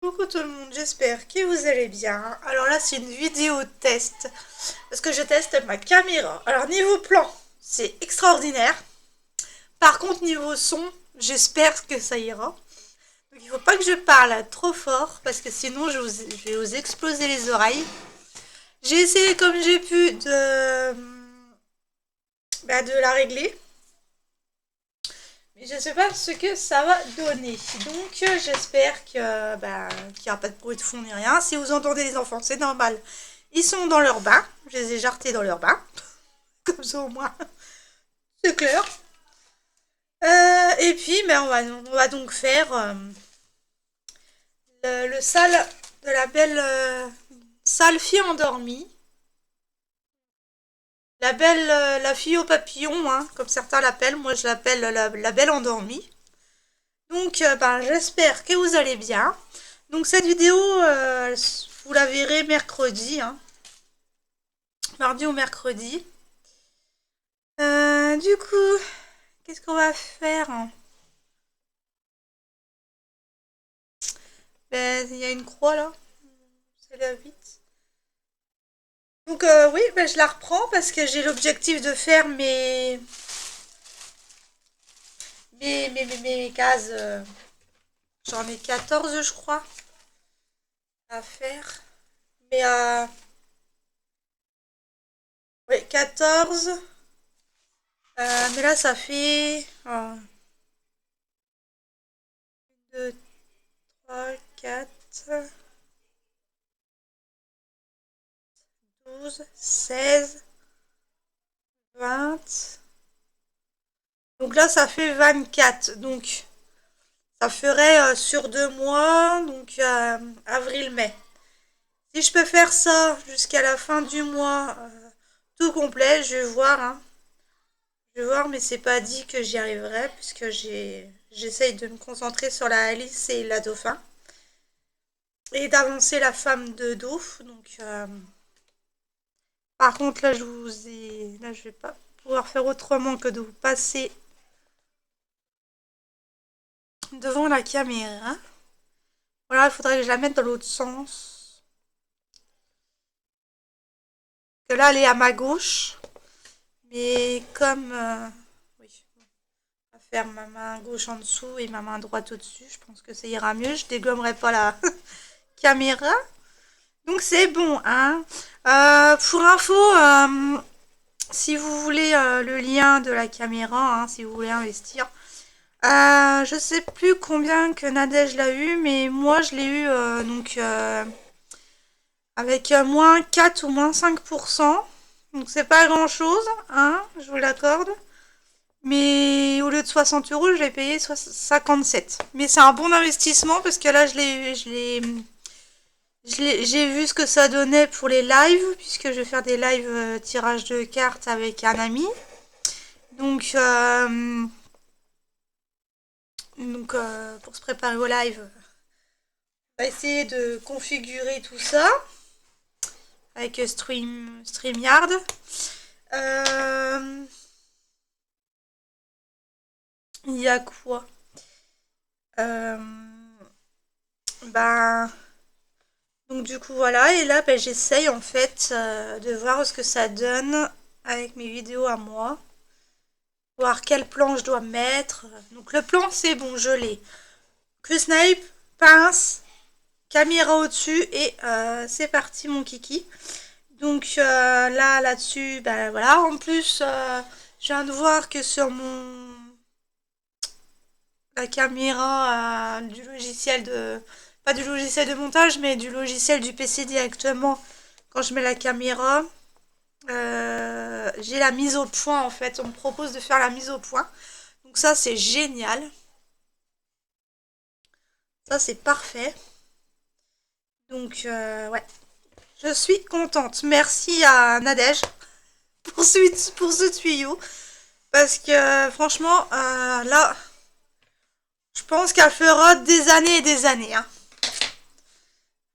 Coucou tout le monde, j'espère que vous allez bien. Alors là, c'est une vidéo test, parce que je teste ma caméra. Alors niveau plan, c'est extraordinaire. Par contre, niveau son, j'espère que ça ira. Donc il faut pas que je parle trop fort, parce que sinon je vais vous exploser les oreilles. J'ai essayé comme j'ai pu de la régler. Mais je sais pas ce que ça va donner. Donc j'espère que qu'il n'y aura pas de bruit de fond ni rien. Si vous entendez les enfants, c'est normal. Ils sont dans leur bain. Je les ai jartés dans leur bain. Comme ça au moins, c'est clair. Et puis on va donc faire le sale de la belle sale fille endormie. La belle, la fille au papillon, hein, comme certains l'appellent. Moi je l'appelle la belle endormie. Donc, j'espère que vous allez bien. Donc, cette vidéo, vous la verrez mercredi, hein, mardi ou mercredi. Du coup, qu'est-ce qu'on va faire, hein? Il y a une croix là, c'est la 8. Donc, oui, je la reprends parce que j'ai l'objectif de faire mes cases. J'en ai 14, je crois, à faire. Mais, oui, 14. Mais là, ça fait 2, 3, 4, 12, 16, 20. Donc là, ça fait 24. Donc, ça ferait sur 2 mois, donc avril-mai. Si je peux faire ça jusqu'à la fin du mois, tout complet, je vais voir, hein. Je vais voir, mais c'est pas dit que j'y arriverai, puisque j'essaye de me concentrer sur la Alice et la Dauphin. Et d'avancer la femme de Dauph. Donc, par contre, là, là, je vais pas pouvoir faire autrement que de vous passer devant la caméra. Voilà, il faudrait que je la mette dans l'autre sens. Que là, elle est à ma gauche. Mais comme... oui, on va faire ma main gauche en dessous et ma main droite au-dessus. Je pense que ça ira mieux. Je dégommerai pas la caméra. Donc c'est bon, hein. Pour info, si vous voulez le lien de la caméra, hein, si vous voulez investir, je sais plus combien que Nadège l'a eu, mais moi je l'ai eu avec moins 4 ou moins 5%. Donc c'est pas grand chose, hein, je vous l'accorde. Mais au lieu de 60 euros, je l'ai payé 57. Mais c'est un bon investissement parce que là j'ai vu ce que ça donnait pour les lives, puisque je vais faire des lives tirage de cartes avec un ami. Donc, pour se préparer au live, on va essayer de configurer tout ça avec StreamYard. Il y a quoi? euh, ben, donc du coup voilà, et là j'essaye en fait de voir ce que ça donne avec mes vidéos à moi. Voir quel plan je dois mettre. Donc le plan c'est bon, je l'ai. Q-Snipe, pince, caméra au-dessus et c'est parti mon kiki. Donc là-dessus, voilà. En plus, je viens de voir que sur la caméra du logiciel de... Pas du logiciel de montage, mais du logiciel du PC directement, quand je mets la caméra, j'ai la mise au point en fait. On me propose de faire la mise au point. Donc ça c'est génial. Ça c'est parfait. Donc ouais. Je suis contente. Merci à Nadège pour ce tuyau. Parce que franchement, là, je pense qu'elle fera des années et des années. Hein.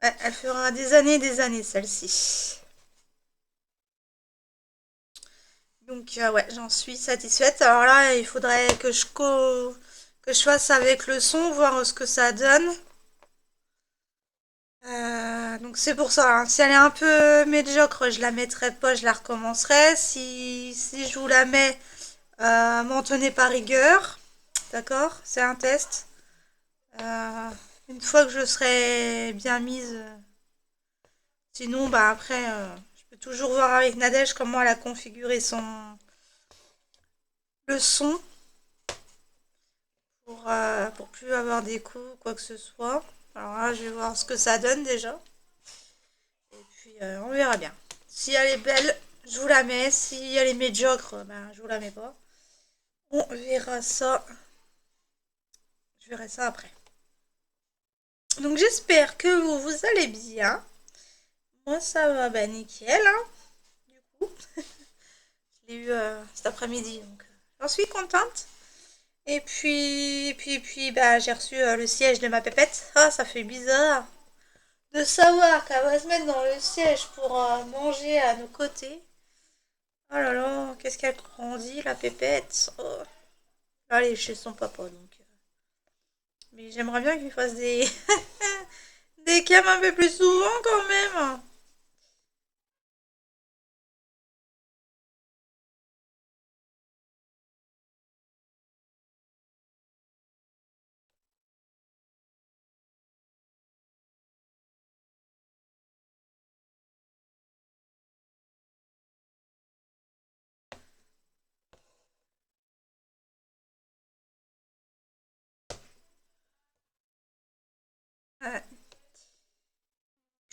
Ouais, elle fera des années celle-ci. Donc ouais, j'en suis satisfaite. Alors là, il faudrait que je fasse avec le son, voir ce que ça donne. Donc c'est pour ça, hein. Si elle est un peu médiocre, je la mettrai pas, je la recommencerai. Si je vous la mets, m'en tenez par rigueur. D'accord? C'est un test. Euh, une fois que je serai bien mise, sinon, bah après, je peux toujours voir avec Nadège comment elle a configuré le son pour plus avoir d'écho ou quoi que ce soit. Alors là, je vais voir ce que ça donne déjà. Et puis, on verra bien. Si elle est belle, je vous la mets. Si elle est médiocre, ben, je vous la mets pas. On verra ça. Je verrai ça après. Donc j'espère que vous allez bien. Moi ça va, bah nickel, hein, du coup. Je l'ai eu cet après-midi, donc j'en suis contente. Et puis, bah, j'ai reçu le siège de ma pépette. Ah, ça fait bizarre de savoir qu'elle va se mettre dans le siège pour manger à nos côtés. Oh là là, qu'est-ce qu'elle grandit, la pépette. Oh. Là, elle est chez son papa, donc. Mais j'aimerais bien qu'il fasse des cams un peu plus souvent quand même. Ouais.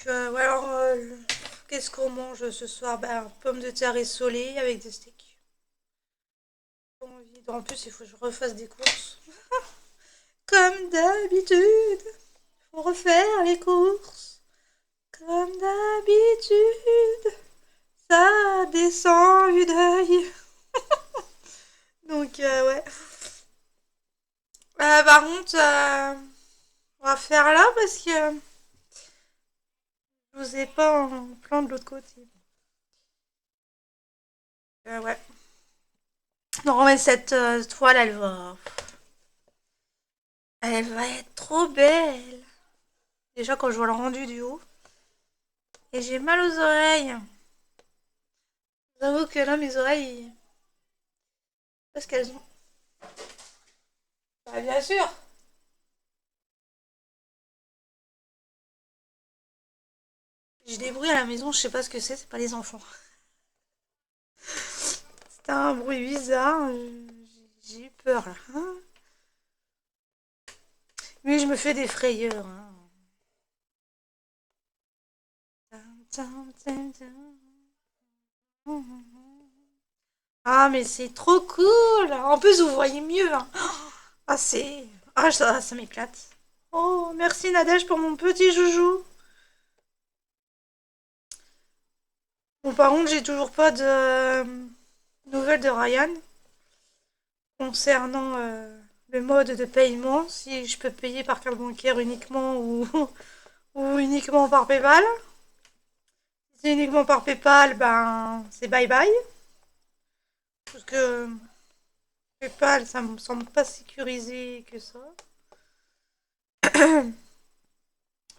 Ouais, alors, qu'est-ce qu'on mange ce soir? Ben, pommes de terre rissolées avec des steaks. Pas envie. En plus, il faut que je refasse des courses. Comme d'habitude, faut refaire les courses. Comme d'habitude, ça descend du deuil. Donc, ouais. Par contre, on va faire là parce que je vous ai pas en plan de l'autre côté. Ouais. Non, mais cette toile, elle va être trop belle. Déjà, quand je vois le rendu du haut. Et j'ai mal aux oreilles. J'avoue que là, mes oreilles, parce qu'elles ont. Bah, bien sûr. J'ai des bruits à la maison, je sais pas ce que c'est pas les enfants. C'était un bruit bizarre, j'ai eu peur là. Hein. Oui, je me fais des frayeurs. Ah, mais c'est trop cool! En plus, vous voyez mieux. Hein. Ah, c'est. Ah, ça m'éclate. Oh, merci Nadège pour mon petit joujou. Bon, par contre, j'ai toujours pas de nouvelles de Ryan concernant le mode de paiement, si je peux payer par carte bancaire uniquement ou uniquement par PayPal. Si c'est uniquement par PayPal, ben c'est bye bye. Parce que PayPal, ça me semble pas sécurisé que ça.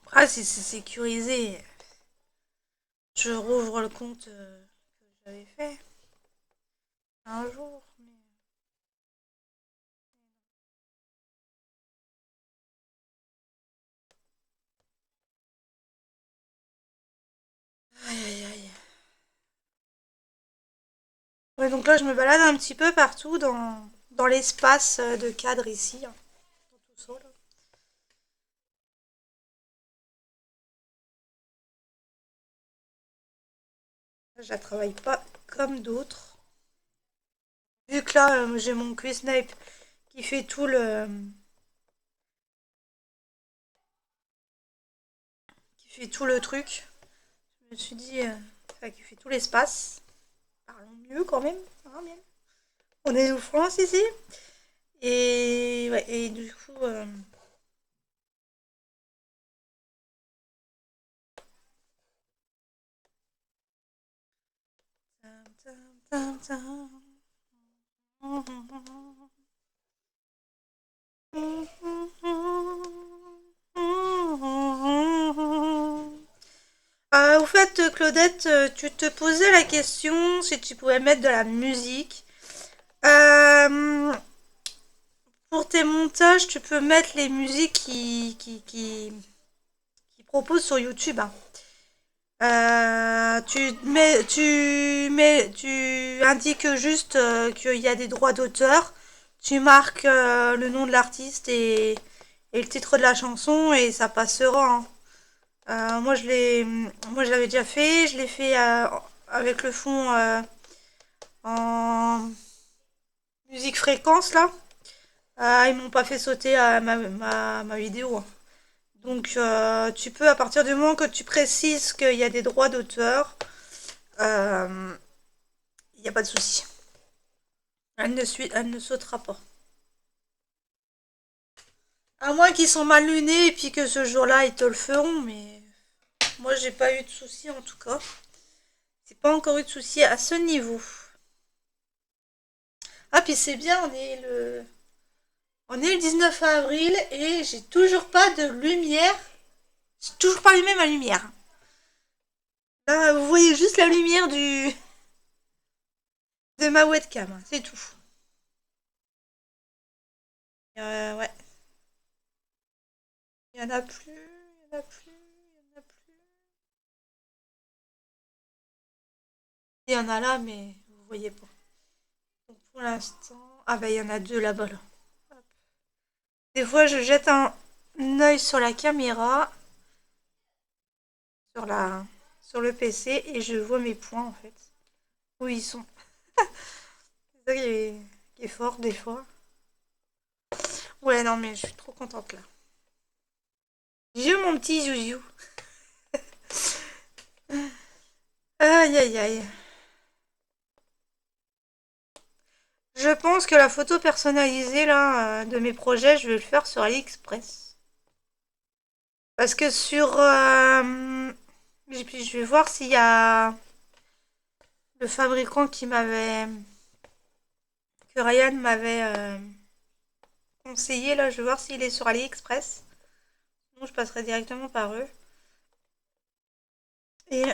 Après, si c'est sécurisé, je rouvre le compte que j'avais fait un jour. Aïe aïe aïe. Ouais, donc là, je me balade un petit peu partout dans l'espace de cadre ici. Hein, tout ça, là. Je la travaille pas comme d'autres. Vu que là, j'ai mon Q-Snipe qui fait tout le truc. Je me suis dit, enfin, qui fait tout l'espace. Parlons mieux quand même. Hein, bien. On est en France ici. Et, ouais, et du coup, Claudette, tu te posais la question si tu pouvais mettre de la musique. Euh, pour tes montages, tu peux mettre les musiques qui proposent sur YouTube, hein. Tu indiques juste qu'il y a des droits d'auteur. Tu marques le nom de l'artiste et le titre de la chanson et ça passera, hein. Moi, je l'avais déjà fait. Je l'ai fait avec le fond en musique fréquence là. Ils m'ont pas fait sauter ma vidéo, hein. Donc, tu peux, à partir du moment que tu précises qu'il y a des droits d'auteur, il n'y a pas de souci. Elle ne sautera pas. À moins qu'ils sont mal lunés et puis que ce jour-là, ils te le feront, mais moi, j'ai pas eu de souci en tout cas. C'est pas encore eu de souci à ce niveau. Ah, puis c'est bien, on est le 19 avril et j'ai toujours pas de lumière. J'ai toujours pas allumé ma lumière. Là, vous voyez juste la lumière de ma webcam, hein, c'est tout. Ouais. Il y en a plus, il y en a plus, il y en a plus. Il y en a là, mais vous voyez pas. Donc pour l'instant. Ah bah il y en a deux là-bas là. Hop. Des fois je jette un œil sur la caméra, sur la sur le PC et je vois mes points en fait. Où ils sont. C'est ça qui est fort des fois. Ouais non mais je suis trop contente là. J'ai eu mon petit Zouzou. Aïe aïe aïe. Je pense que la photo personnalisée là de mes projets, je vais le faire sur AliExpress. Parce que sur je vais voir s'il y a le fabricant que Ryan m'avait conseillé là, je vais voir s'il est sur AliExpress. Sinon je passerai directement par eux. Et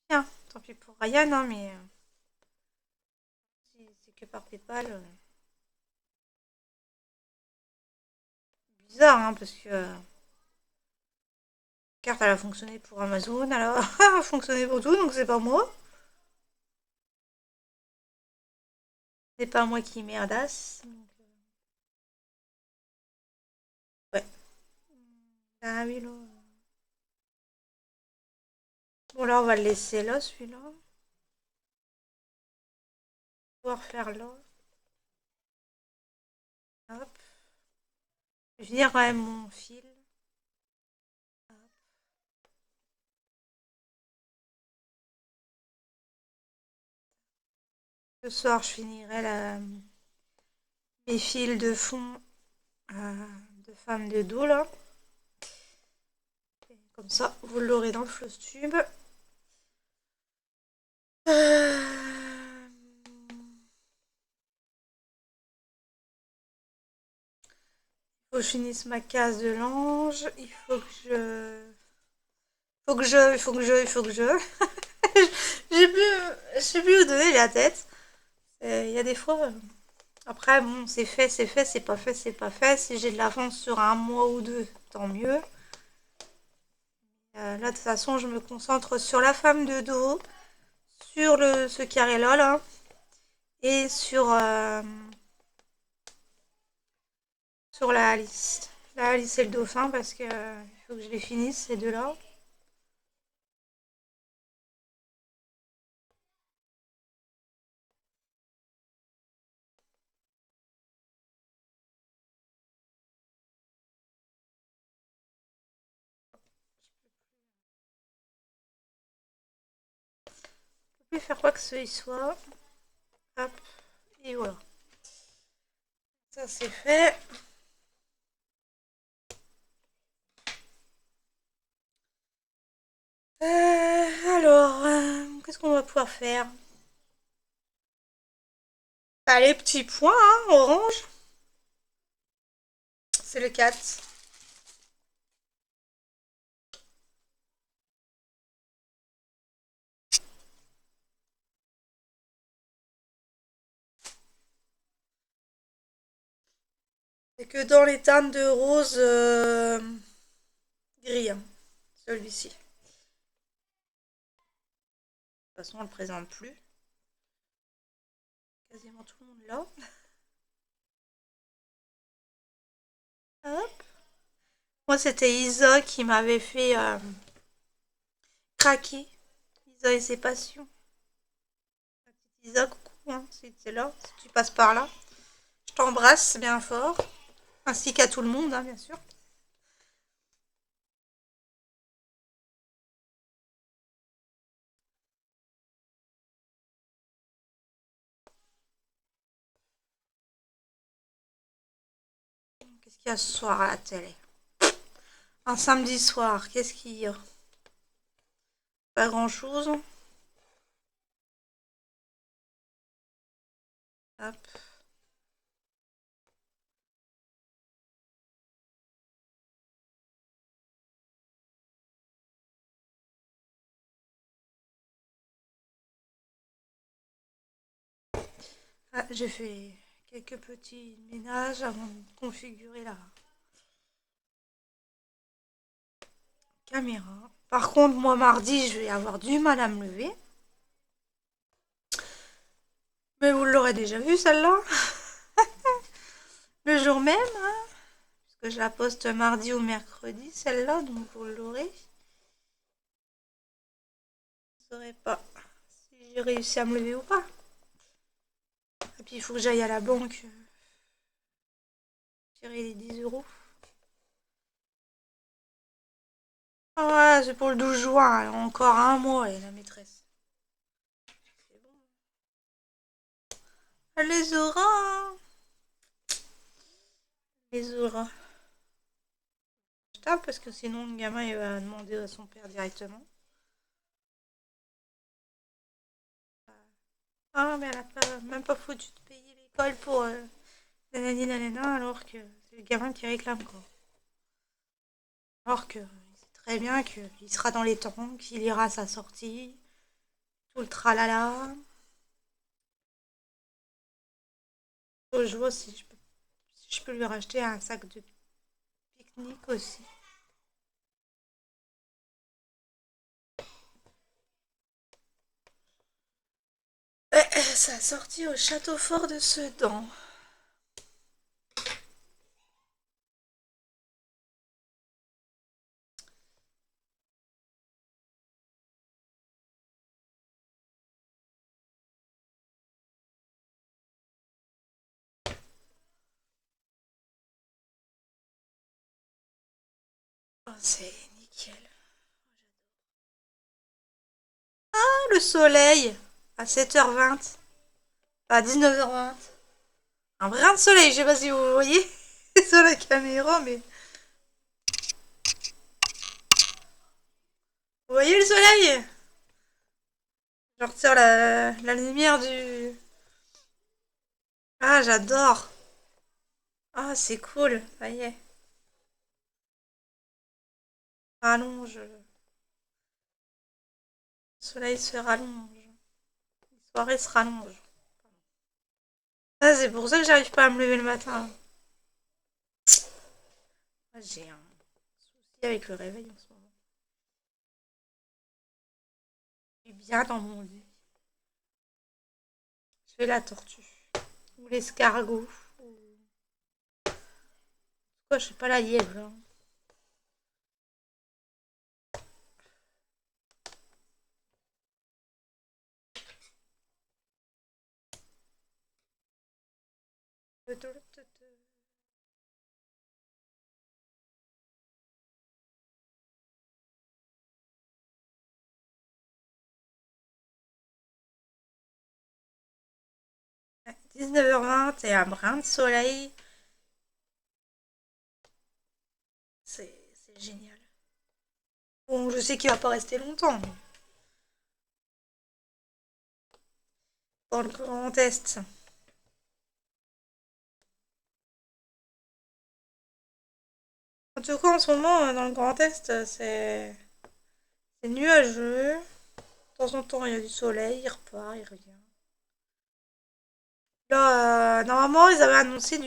bien, tant pis pour Ryan, hein, mais si c'est que par PayPal. Bizarre, hein, parce que la carte elle a fonctionné pour Amazon, alors elle a fonctionné pour tout, donc c'est pas moi. C'est pas moi qui merdasse. Donc, ouais. Ah oui, là. Bon, là, on va le laisser là, celui-là. Pouvoir faire là. Hop. Je vais finir quand même mon fil. Hop. Ce soir, je finirai mes fils de fond de femme de dos, là. Et comme ça, vous l'aurez dans le floss tube. Faut que je finisse ma case de l'ange. Il faut que je... il faut que je... Je sais plus où donner la tête. Il y a des fois... Après, bon, c'est fait, c'est pas fait, c'est pas fait. Si j'ai de l'avance sur un mois ou deux, tant mieux. Là, de toute façon, je me concentre sur la femme de dos, sur ce carré-là, là, et sur la Alice. La Alice et le dauphin, parce que il faut que je les finisse, ces deux-là. Je peux plus faire quoi que ce soit. Hop, et voilà. Ça, c'est fait. Qu'est-ce qu'on va pouvoir faire? Bah, les petits points, hein, orange. C'est le 4. C'est que dans les teintes de rose gris, hein, celui-ci. De toute façon, on le présente plus. Quasiment tout le monde là. Hop. Moi, c'était Isa qui m'avait fait craquer. Isa et ses passions. La petite Isa, coucou, hein, si tu es là, si tu passes par là. Je t'embrasse bien fort. Ainsi qu'à tout le monde, hein, bien sûr. Qu'est-ce qu'il y a ce soir à la télé? Un samedi soir, qu'est-ce qu'il y a? Pas grand-chose. Hop. Ah, j'ai fait quelques petits ménages avant de configurer la caméra. Par contre, moi, mardi, je vais avoir du mal à me lever. Mais vous l'aurez déjà vu, celle-là. Le jour même, hein, puisque je la poste mardi ou mercredi, celle-là, donc vous l'aurez. Je ne saurais pas si j'ai réussi à me lever ou pas. Et puis, il faut que j'aille à la banque tirer les 10 euros. Ah ouais, c'est pour le 12 juin, elle a encore un mois, et la maîtresse. C'est bon. Elle les aura, hein. Les aura. Je tape parce que sinon le gamin il va demander à son père directement. Ah mais elle a pas, même pas foutu de payer l'école pour nanani nanana alors que c'est le gamin qui réclame quoi. Alors que il sait très bien qu'il sera dans les temps, qu'il ira à sa sortie, tout le tralala. Faut que je vois si je peux lui racheter un sac de pique-nique aussi. Ça a sorti au château fort de Sedan. Oh, c'est nickel. Ah, le soleil à 7h20. À 19h20. Un brin de soleil, je sais pas si vous voyez sur la caméra, mais... Vous voyez le soleil? Je retire la lumière du... Ah, j'adore. Ah, c'est cool. Ça y est. Rallonge. Le soleil se rallonge. La soirée se rallonge. Ah, c'est pour ça que j'arrive pas à me lever le matin. Ah, j'ai un souci avec le réveil en ce moment. Je suis bien dans mon lit. Je fais la tortue. Ou l'escargot. Ou... Quoi, je sais pas la lièvre. Hein. Tout. 19h20 et un brin de soleil. C'est génial. Bon, je sais qu'il va pas rester longtemps. Mais dans le Grand Est. En tout cas, en ce moment, dans le Grand Est, c'est nuageux. De temps en temps, il y a du soleil, il repart, il revient. Là, normalement, ils avaient annoncé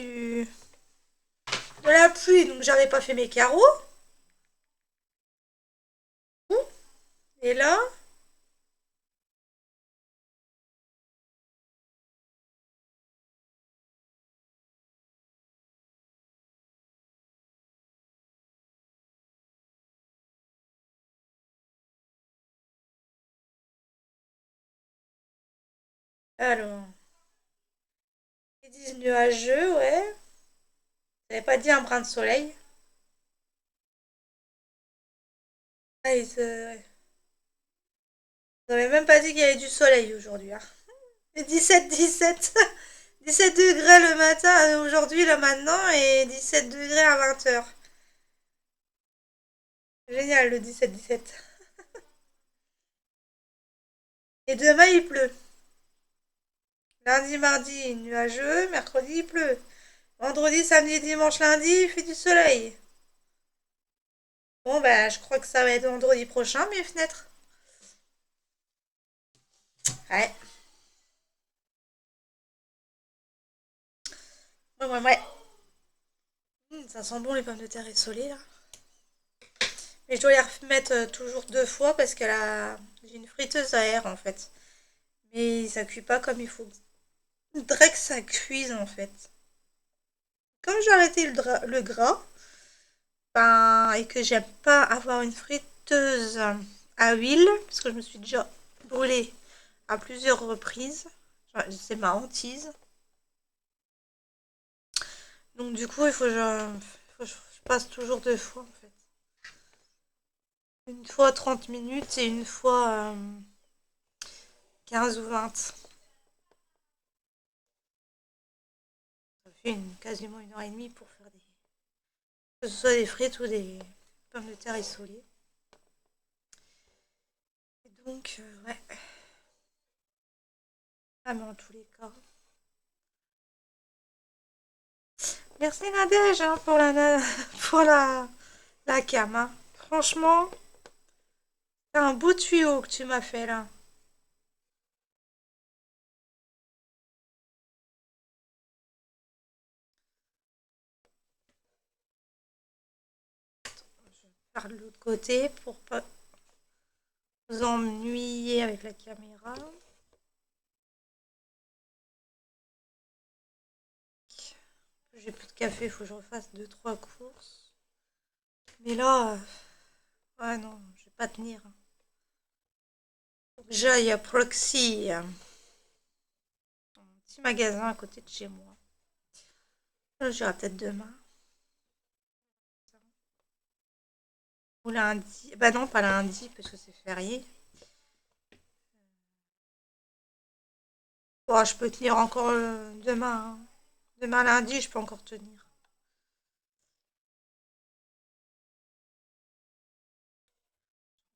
de la pluie, donc j'avais pas fait mes carreaux. Et là, alors, ils disent nuageux, ouais. J'avais pas dit un brin de soleil. Ah, ouais. Ils avaient même pas dit qu'il y avait du soleil aujourd'hui, hein. Et 17, 17 degrés le matin, aujourd'hui, là maintenant, et 17 degrés à 20 h. Génial le 17. Et demain, il pleut. Lundi, mardi, nuageux. Mercredi, il pleut. Vendredi, samedi, dimanche, lundi, il fait du soleil. Bon, bah, je crois que ça va être vendredi prochain, mes fenêtres. Ouais. Ouais. Ça sent bon les pommes de terre essolées, là. Mais je dois les remettre toujours 2 fois parce que j'ai une friteuse à air, en fait. Mais ça cuit pas comme il faut. Il faudrait que ça cuise, en fait. Comme j'ai arrêté le gras, ben, et que j'aime pas avoir une friteuse à huile, parce que je me suis déjà brûlée à plusieurs reprises. Enfin, c'est ma hantise. Donc du coup, il faut que je passe toujours 2 fois en fait. Une fois 30 minutes et une fois 15 ou 20. Ça fait quasiment 1 h 30 pour faire que ce soit des frites ou des pommes de terre essolées. Et donc, ouais. Ah, mais en tous les cas. Merci Nadège hein, pour pour la cam. Hein. Franchement, c'est un beau tuyau que tu m'as fait là. Par l'autre côté pour pas vous ennuyer avec la caméra. J'ai plus de café, il faut que je refasse 2 3 courses. Mais là, ouais non, je vais pas tenir. Faut que j'aille à Proxy, un petit magasin à côté de chez moi. J'irai peut-être demain. Ou lundi. Bah non, pas lundi, parce que c'est férié. Bon, je peux tenir encore demain. Hein. Demain lundi, je peux encore tenir.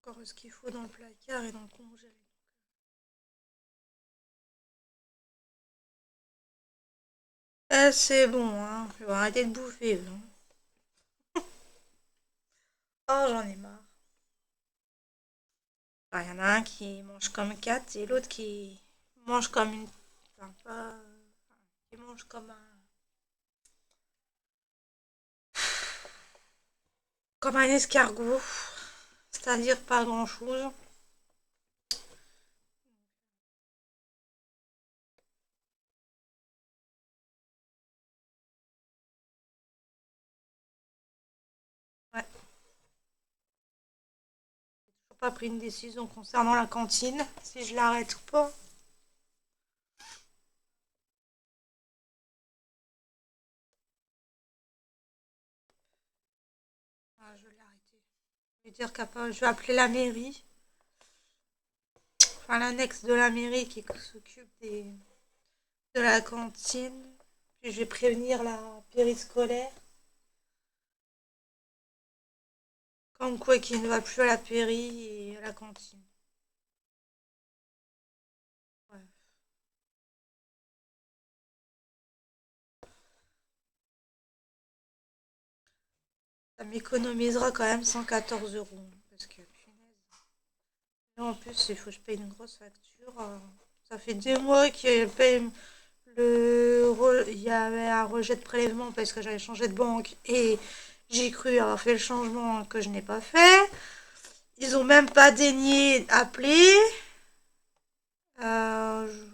Encore ce qu'il faut dans le placard et dans le congèle. C'est bon, hein. Je vais arrêter de bouffer. Hein. Oh, j'en ai marre. Il y en a un qui mange comme 4 et l'autre qui mange comme une. Enfin, pas. Qui mange comme un. Comme un escargot. C'est-à-dire pas grand-chose. Ouais. J'ai pas pris une décision concernant la cantine. Si je l'arrête ou pas. Ah, je vais l'arrêter. Je vais appeler la mairie. Enfin, l'annexe de la mairie qui s'occupe de la cantine. Puis je vais prévenir la périscolaire. Comme quoi qu'il ne va plus à la péri et à la cantine. Ouais. Ça m'économisera quand même 114 euros. Parce que, punaise. Et en plus, il faut que je paye une grosse facture. Ça fait 2 mois que je paye Il y avait un rejet de prélèvement parce que j'avais changé de banque et j'ai cru avoir fait le changement que je n'ai pas fait. Ils ont même pas daigné appeler. Euh,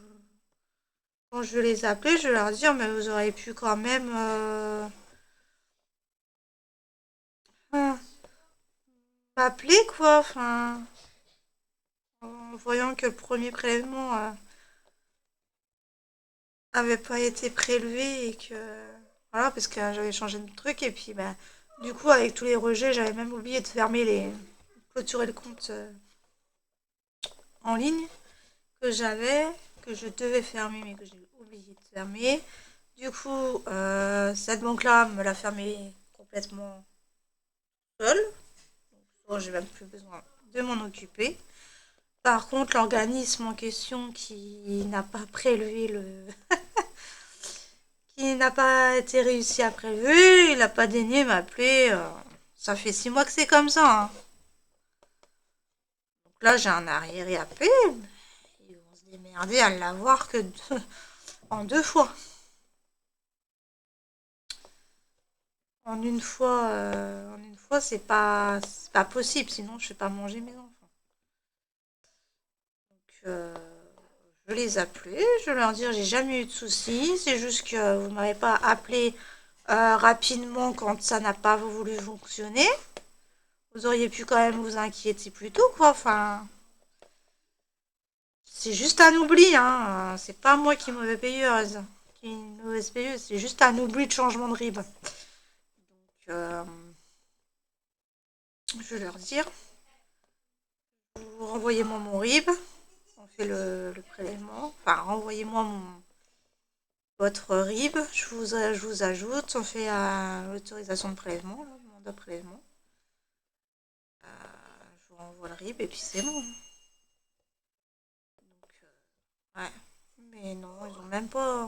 Quand je les appelais, je leur dire mais vous auriez pu quand même hein, m'appeler quoi. Enfin, en voyant que le premier prélèvement avait pas été prélevé et que voilà parce que j'avais changé de truc et puis bah du coup avec tous les rejets j'avais même oublié de fermer les clôturer le compte en ligne que j'avais que je devais fermer mais que j'ai oublié de fermer. Du coup cette banque là me l'a fermé complètement seule. Bon, j'ai même plus besoin de m'en occuper. Par contre, l'organisme en question qui n'a pas prélevé le qui n'a pas été réussi à prélever, il n'a pas daigné m'appeler. Ça fait 6 mois que c'est comme ça. Hein. Donc là, j'ai un arriéré à payer. Ils vont se démerder à l'avoir que en 2 fois. En une fois, c'est pas possible. Sinon, je ne fais pas manger mes enfants. Donc, je les appelais, je leur dire j'ai jamais eu de soucis. C'est juste que vous ne m'avez pas appelé rapidement quand ça n'a pas voulu fonctionner. Vous auriez pu quand même vous inquiéter plus tôt, quoi. Enfin, c'est juste un oubli, hein. C'est pas moi qui est mauvaise payeuse, qui est une mauvaise payeuse. C'est juste un oubli de changement de RIB. Donc, je vais leur dire, vous renvoyez-moi mon RIB, on fait le prélèvement. Enfin, renvoyez-moi votre RIB, je vous ajoute, on fait l'autorisation de prélèvement, le mandat de prélèvement. Je vous renvoie le RIB et puis c'est bon. Donc, ouais. Mais non, ils ont même pas.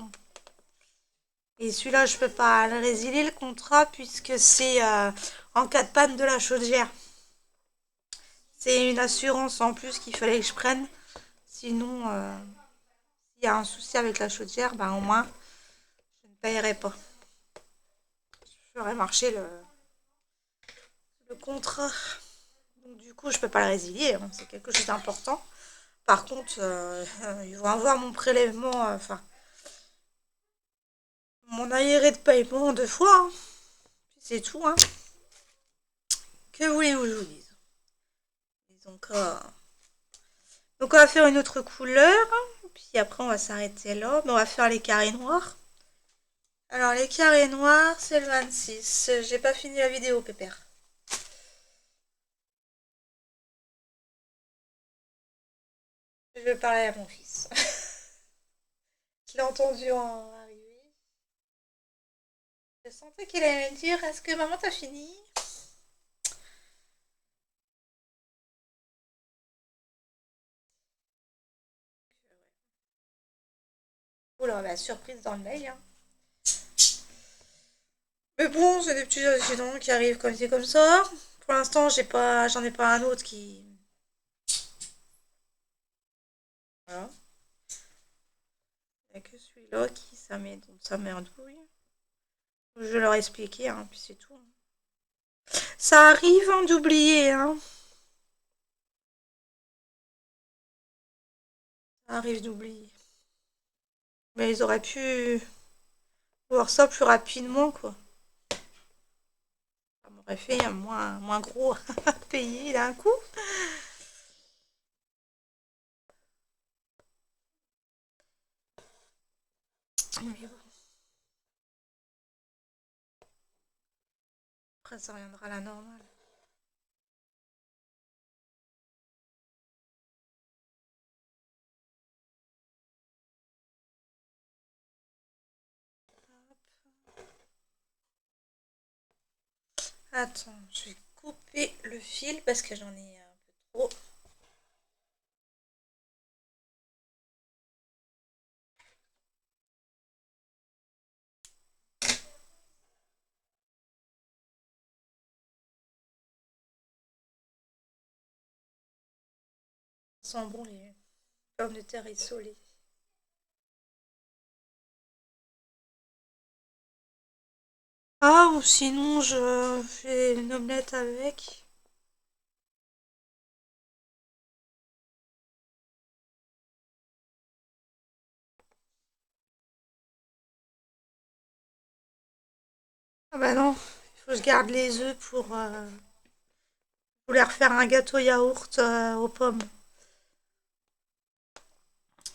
Et celui-là, je peux pas le résilier le contrat puisque c'est en cas de panne de la chaudière. C'est une assurance en plus qu'il fallait que je prenne. Sinon, s'il y a un souci avec la chaudière, ben au moins, je ne payerai pas. Je ferai marcher le contrat. Donc, du coup, je peux pas le résilier. Hein. C'est quelque chose d'important. Par contre, ils vont avoir mon prélèvement, enfin, mon arriéré de paiement en 2 fois. Hein. C'est tout. Hein. Que voulez-vous que je vous dise? Donc, on va faire une autre couleur. Puis après, on va s'arrêter là. Mais on va faire les carrés noirs. Alors, les carrés noirs, c'est le 26. J'ai pas fini la vidéo, pépère. Je vais parler à mon fils. Je l'ai entendu en arriver. Je sentais qu'il allait me dire, est-ce que maman t'as fini? Oula, bah, surprise dans le mail. Hein. Mais bon, c'est des petits accidents qui arrivent comme c'est comme ça. Pour l'instant, j'en ai pas un autre qui. Voilà. Il n'y a que celui-là qui ça merdouille. Je vais leur expliquer, hein, puis c'est tout. Ça arrive hein, d'oublier, hein. Ça arrive d'oublier. Mais ils auraient pu voir ça plus rapidement, quoi. Ça m'aurait fait un moins gros à payer d'un coup. Mais bon, après ça reviendra à la normale. Attends, je vais couper le fil parce que j'en ai un peu trop. Ils sont bons les pommes de terre isolées. Ah, ou sinon je fais une omelette avec. Ah bah non, il faut que je garde les œufs pour vouloir faire un gâteau yaourt aux pommes.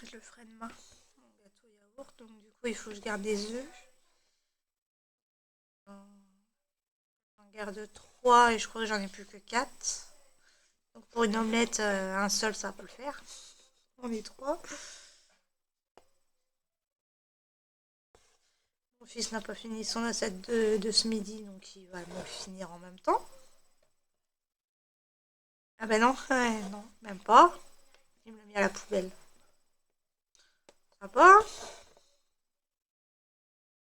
Je le ferai demain. Un gâteau yaourt, donc du coup il faut que je garde des œufs. J'en garde 3 et je crois que j'en ai plus que 4. Donc pour une omelette, un seul ça peut le faire. On est 3. Mon fils n'a pas fini son assiette de ce midi, donc il va me finir en même temps. Ah ben non, ouais, non, même pas. Il me l'a mis à la poubelle. Ça va.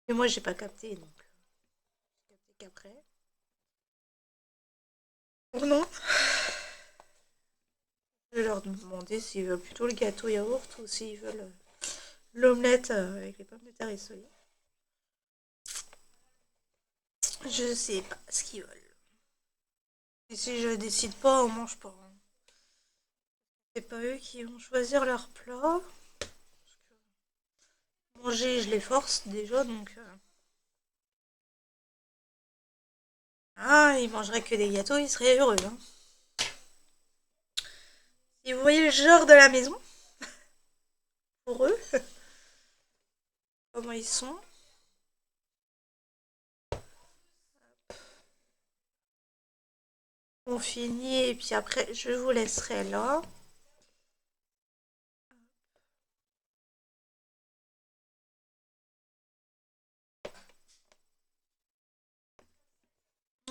Et moi j'ai pas capté, donc j'ai capté qu'après. Donc non. Je vais leur demander s'ils veulent plutôt le gâteau yaourt ou s'ils veulent l'omelette avec les pommes de terre rissolées. Je sais pas ce qu'ils veulent. Et si je décide pas, on mange pas, hein. C'est pas eux qui vont choisir leur plat. Manger, je les force déjà, donc... Ah, ils mangeraient que des gâteaux, ils seraient heureux, hein. Si vous voyez le genre de la maison, pour eux, comment ils sont. On finit et puis après, je vous laisserai là.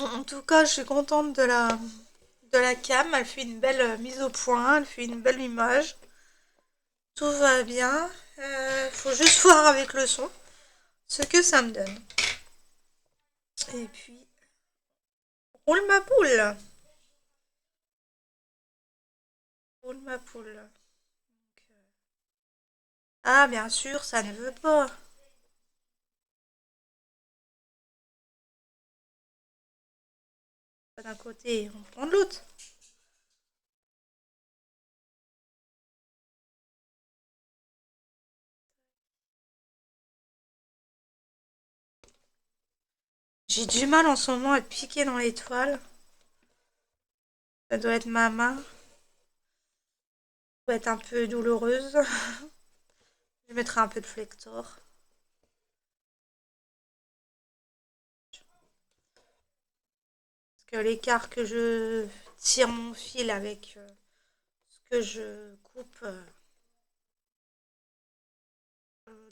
En tout cas, je suis contente de la cam. Elle fait une belle mise au point, elle fait une belle image. Tout va bien. Faut juste voir avec le son ce que ça me donne. Et puis, roule ma poule. Roule ma poule. Ah, bien sûr, ça ne veut pas. D'un côté, on prend de l'autre. J'ai du mal en ce moment à piquer dans l'étoile. Ça doit être ma main. Ça doit être un peu douloureuse. Je mettrai un peu de flector. Parce que l'écart que je tire mon fil avec ce que je coupe,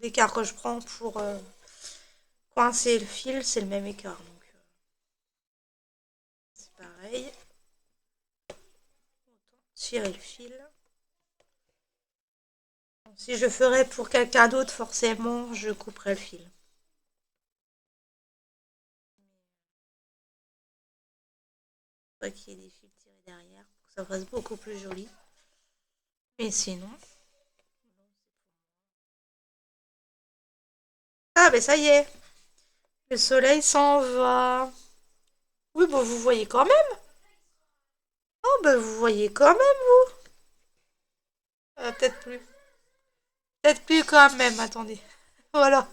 l'écart que je prends pour coincer le fil, c'est le même écart. Donc c'est pareil. Tirer le fil. Si je ferais pour quelqu'un d'autre, forcément, je couperais le fil. Il faudrait qu'il y ait des fils tirés derrière pour que ça fasse beaucoup plus joli. Mais sinon... Ah, ben ça y est. Le soleil s'en va. Oui, bon, vous voyez quand même. Oh, ben vous voyez quand même. Peut-être plus. Peut-être plus quand même, attendez. Voilà.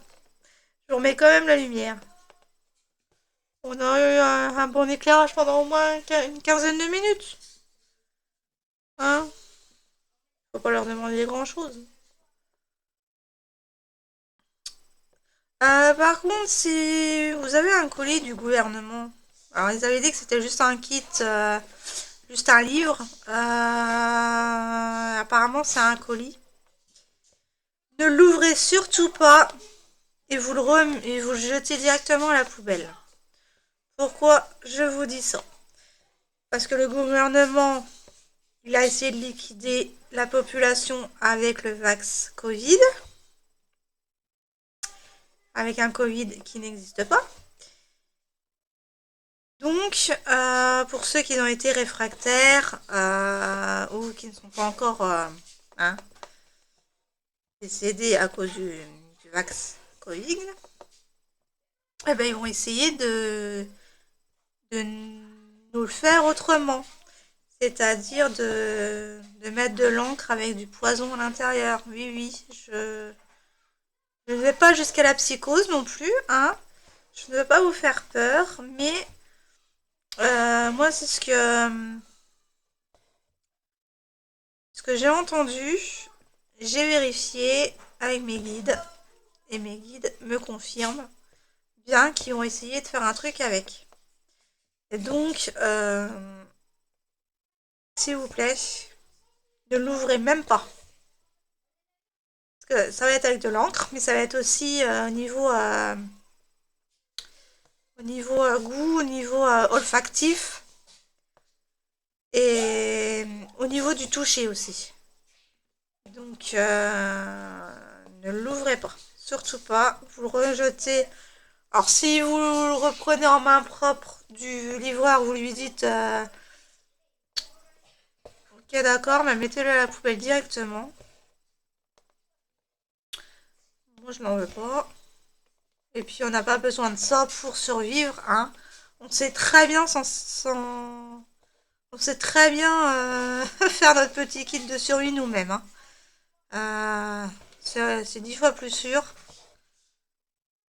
Je vous remets quand même la lumière. On a eu un bon éclairage pendant au moins une quinzaine de minutes. Hein? Faut pas leur demander grand-chose. Par contre, si vous avez un colis du gouvernement, alors ils avaient dit que c'était juste un kit, juste un livre. Apparemment, c'est un colis. Ne l'ouvrez surtout pas et et vous le jetez directement à la poubelle. Pourquoi je vous dis ça? Parce que le gouvernement, il a essayé de liquider la population avec le vax Covid, avec un Covid qui n'existe pas. Donc, pour ceux qui ont été réfractaires ou qui ne sont pas encore hein, décédés à cause du vax Covid, eh ben, ils vont essayer de nous le faire autrement. C'est-à-dire de mettre de l'encre avec du poison à l'intérieur. Oui, oui, je ne vais pas jusqu'à la psychose non plus, hein. Je ne veux pas vous faire peur, mais moi, c'est ce que j'ai entendu, j'ai vérifié avec mes guides, et mes guides me confirment bien qu'ils ont essayé de faire un truc avec. Et donc, s'il vous plaît, ne l'ouvrez même pas. Parce que ça va être avec de l'encre, mais ça va être aussi au niveau goût, au niveau olfactif et au niveau du toucher aussi. Donc, ne l'ouvrez pas. Surtout pas. Vous le rejetez. Alors, si vous le reprenez en main propre du livreur, vous lui dites ok, d'accord, mais mettez-le à la poubelle directement. Moi, je n'en veux pas. Et puis, on n'a pas besoin de ça pour survivre, hein. On sait très bien on sait très bien faire notre petit kit de survie nous-mêmes, hein. C'est 10 fois plus sûr.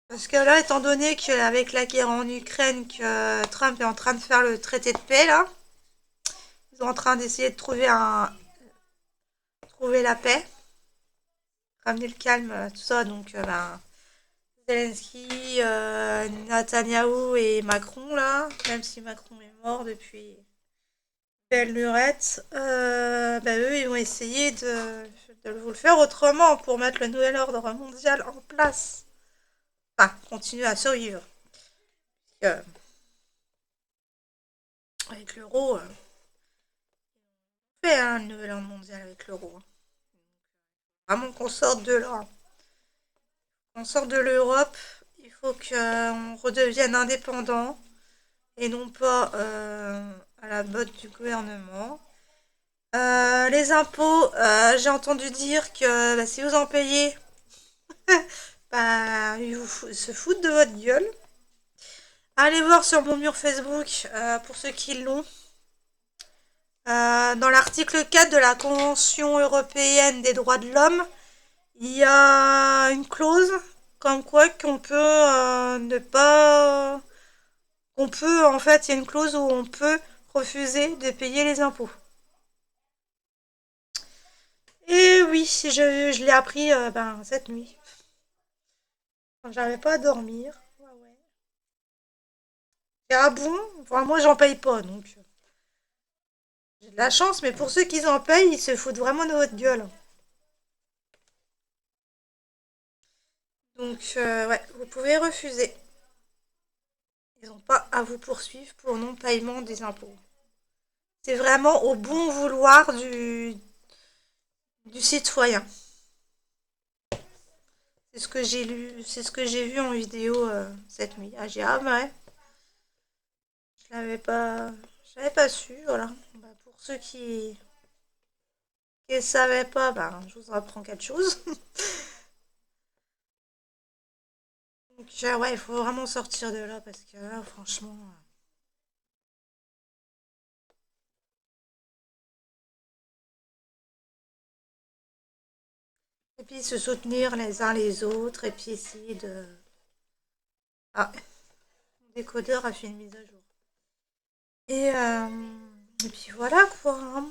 Parce que là, étant donné qu'avec la guerre en Ukraine, que Trump est en train de faire le traité de paix, là, ils sont en train d'essayer de trouver la paix, ramener le calme, tout ça. Donc, ben, Zelensky, Netanyahou et Macron, là, même si Macron est mort depuis belle lurette, ben, eux, ils vont essayer de vous le faire autrement pour mettre le nouvel ordre mondial en place. Enfin, continuer à survivre. Euh, avec l'euro, on fait hein, le nouvel ordre mondial avec l'euro. Hein. Vraiment qu'on sorte de là. On sort de l'Europe, il faut qu'on redevienne indépendant et non pas à la botte du gouvernement. Les impôts, j'ai entendu dire que bah, si vous en payez, bah, se foutent de votre gueule. Allez voir sur mon mur Facebook, pour ceux qui l'ont, dans l'article 4 de la Convention européenne des droits de l'homme, il y a une clause comme quoi qu'on peut ne pas... On peut, en fait, il y a une clause où on peut refuser de payer les impôts. Et oui, je l'ai appris ben, cette nuit. Quand j'arrivais pas à dormir. Ouais, ouais. Et ah bon? Enfin, moi, j'en paye pas, donc j'ai de la chance, mais pour ceux qui en payent, ils se foutent vraiment de votre gueule. Donc, ouais, vous pouvez refuser. Ils n'ont pas à vous poursuivre pour non-paiement des impôts. C'est vraiment au bon vouloir du citoyen. C'est ce que j'ai lu, c'est ce que j'ai vu en vidéo cette nuit. Ah, bah ouais, je l'avais pas su, voilà. Bah, pour ceux qui ne savaient pas, bah, je vous apprends quelque chose. Donc, ouais, il faut vraiment sortir de là parce que là, franchement. Et puis se soutenir les uns les autres et puis essayer de. Ah, mon décodeur a fait une mise à jour. Et puis voilà quoi. Hein.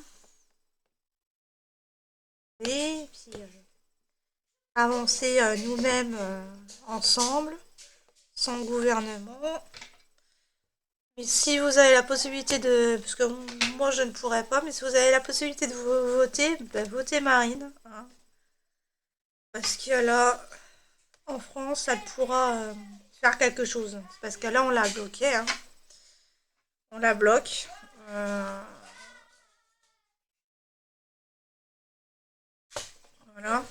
Et puis avancer nous-mêmes ensemble, sans gouvernement. Mais si vous avez la possibilité de... Parce que moi je ne pourrais pas, mais si vous avez la possibilité de voter, ben, votez Marine. Hein. Parce que là, en France, elle pourra faire quelque chose. Parce que là, on l'a bloqué. Hein. On la bloque. Voilà.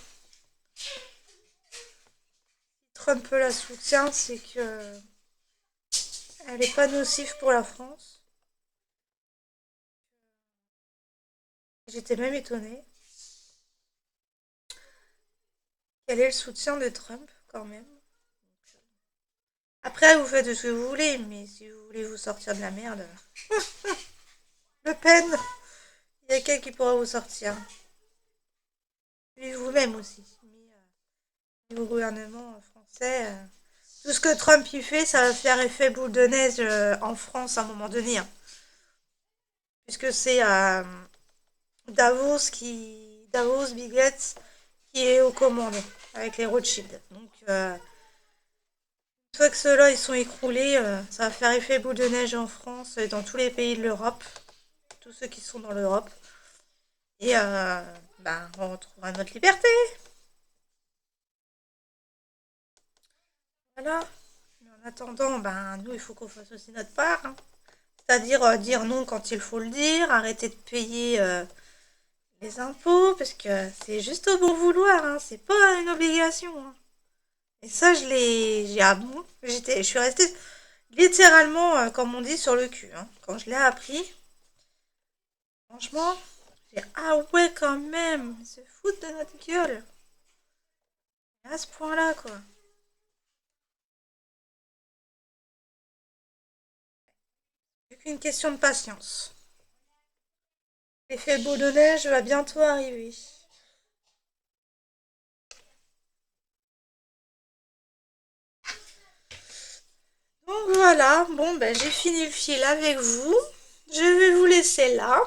Trump la soutient, c'est que elle n'est pas nocive pour la France. J'étais même étonnée. Quel est le soutien de Trump, quand même. Après, vous faites ce que vous voulez, mais si vous voulez vous sortir de la merde, Le Pen, il y a quelqu'un qui pourra vous sortir. Et vous-même aussi. Mais, au gouvernement français, tout ce que Trump y fait, ça va faire effet boule de neige en France à un moment donné, hein. Puisque c'est Davos, Bill Gates, qui est aux commandes avec les Rothschild. Donc, une fois que ceux-là ils sont écroulés, ça va faire effet boule de neige en France et dans tous les pays de l'Europe, tous ceux qui sont dans l'Europe. Et on retrouvera notre liberté. Voilà. Mais en attendant, nous, il faut qu'on fasse aussi notre part, hein. C'est-à-dire dire non quand il faut le dire, arrêter de payer les impôts, parce que c'est juste au bon vouloir, hein, c'est pas une obligation, hein. Et ça, ah bon, je suis restée littéralement, comme on dit, sur le cul, hein. Quand je l'ai appris, franchement, ah ouais, quand même, ils se foutent de notre gueule. À ce point-là, quoi. C'est qu'une question de patience. L'effet boule de neige va bientôt arriver. Donc voilà, bon j'ai fini le fil avec vous. Je vais vous laisser là.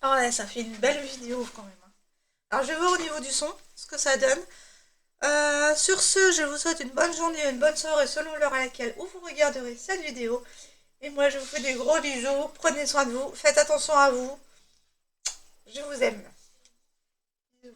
Ah ouais, ça fait une belle vidéo quand même, hein. Alors je vais voir au niveau du son, ce que ça donne. Sur ce, je vous souhaite une bonne journée, une bonne soirée selon l'heure à laquelle vous regarderez cette vidéo. Et moi je vous fais des gros bisous, prenez soin de vous, faites attention à vous. Je vous aime. Bisous.